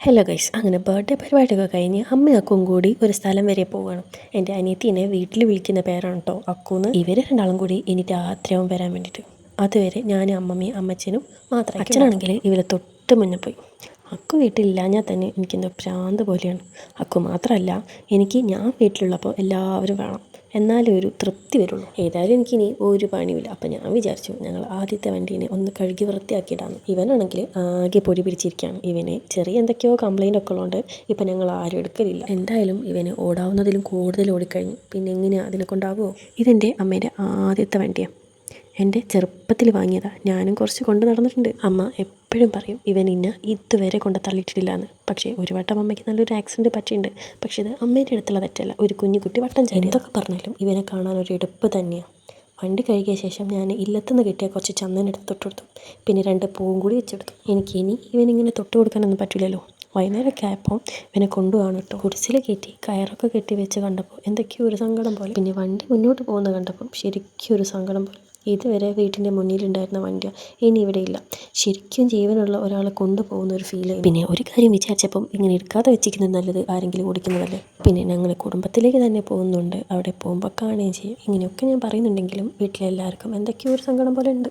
Hello guys, അങ്ങനെ birthday പരിപാടിയൊക്കെ കഴിഞ്ഞ് അമ്മയും അക്കും കൂടി ഒരു സ്ഥലം വരെ പോവുകയാണ്. എൻ്റെ അനിയത്തിനെ വീട്ടിൽ വിളിക്കുന്ന പേരാണ് കേട്ടോ അക്കൂന്ന്. ഇവർ രണ്ടാളും കൂടി ഇനി രാത്രിയാവും വരാൻ വേണ്ടിയിട്ട്. അതുവരെ ഞാനും അമ്മമ്മയും അമ്മച്ചനും മാത്രം. അച്ഛനാണെങ്കിൽ ഇവരെ തൊട്ട് മുന്നേ പോയി. അക്കു വീട്ടിലില്ലാഞ്ഞാൽ തന്നെ എനിക്കെന്തോ ഭ്രാന്ത് പോലെയാണ്. അക്കു മാത്രമല്ല, ഞാൻ വീട്ടിലുള്ളപ്പോൾ എല്ലാവരും വേണം, എന്നാലേ ഒരു തൃപ്തി വരുള്ളൂ. ഏതായാലും എനിക്കിനി ഒരു പണിയില്ല. അപ്പം ഞാൻ വിചാരിച്ചു ഞങ്ങൾ ആദ്യത്തെ വണ്ടീനെ ഒന്ന് കഴുകി വൃത്തിയാക്കിയിടാന്ന്. ഇവനാണെങ്കിൽ ആകെ പൊടി പിടിച്ചിരിക്കുകയാണ്. ഇവന് ചെറിയ എന്തൊക്കെയോ കംപ്ലൈൻ്റ് ഒക്കെ ഉള്ളതുകൊണ്ട് ഇപ്പം ഞങ്ങൾ ആരും എടുക്കലില്ല. എന്തായാലും ഇവന് ഓടാവുന്നതിലും കൂടുതൽ ഓടിക്കഴിഞ്ഞു. പിന്നെ എങ്ങനെയാണ് അതിനെ കൊണ്ടാകുമോ? ഇതെൻ്റെ അമ്മേൻ്റെ ആദ്യത്തെ വണ്ടിയാണ്. എൻ്റെ ചെറുപ്പത്തിൽ വാങ്ങിയതാണ്. ഞാനും കുറച്ച് കൊണ്ട് നടന്നിട്ടുണ്ട്. അമ്മ എപ്പോഴും പറയും ഇവൻ ഇതുവരെ കൊണ്ട് തള്ളിയിട്ടില്ല എന്ന്. പക്ഷേ ഒരു വട്ടം അമ്മയ്ക്ക് നല്ലൊരു ആക്സിഡൻറ്റ് പറ്റിയിട്ടുണ്ട്. പക്ഷേ ഇത് അമ്മേൻ്റെ അടുത്തുള്ള തെറ്റല്ല, ഒരു കുഞ്ഞുകുട്ടി വട്ടം ചാടി. എന്തൊക്കെ പറഞ്ഞാലും ഇവനെ കാണാൻ ഒരു എടുപ്പ് തന്നെയാണ്. വണ്ടി കഴുകിയ ശേഷം ഞാൻ ഇല്ലത്തുനിന്ന് കിട്ടിയ കുറച്ച് ചന്ദനം എടുത്ത് തൊട്ട് കൊടുത്തു. പിന്നെ 2 പൂവും കൂടി വെച്ചെടുത്തു. എനിക്കിനി ഇവനിങ്ങനെ തൊട്ട് കൊടുക്കാനൊന്നും പറ്റില്ലല്ലോ. വൈകുന്നേരമൊക്കെ ആയപ്പോൾ ഇവനെ കൊണ്ടുപോകാണ് കേട്ടോ. കുടിസിൽ കയറ്റി കയറൊക്കെ കെട്ടി വെച്ച് കണ്ടപ്പോൾ എന്തൊക്കെയോ ഒരു സങ്കടം പോലെ. പിന്നെ വണ്ടി മുന്നോട്ട് പോകുന്നത് കണ്ടപ്പം ശരിക്കും ഒരു സങ്കടം പോലെ. ഇതുവരെ വീട്ടിൻ്റെ മുന്നിലുണ്ടായിരുന്ന വണ്ടിയാണ്, ഇനി ഇവിടെ ഇല്ല. ശരിക്കും ജീവനുള്ള ഒരാളെ കൊണ്ടുപോകുന്ന ഒരു ഫീൽ. പിന്നെ ഒരു കാര്യം വിചാരിച്ചപ്പം ഇങ്ങനെ എടുക്കാതെ വെച്ചിരിക്കുന്നത് നല്ലത്, ആരെങ്കിലും ഓടിക്കുന്നതല്ലേ. പിന്നെ ഞങ്ങൾ കുടുംബത്തിലേക്ക് തന്നെ പോകുന്നുണ്ട്. അവിടെ പോകുമ്പോൾ കാണുകയും ചെയ്യും. ഇങ്ങനെയൊക്കെ ഞാൻ പറയുന്നുണ്ടെങ്കിലും വീട്ടിലെല്ലാവർക്കും എന്തൊക്കെയോ ഒരു സങ്കടം പോലെ ഉണ്ട്.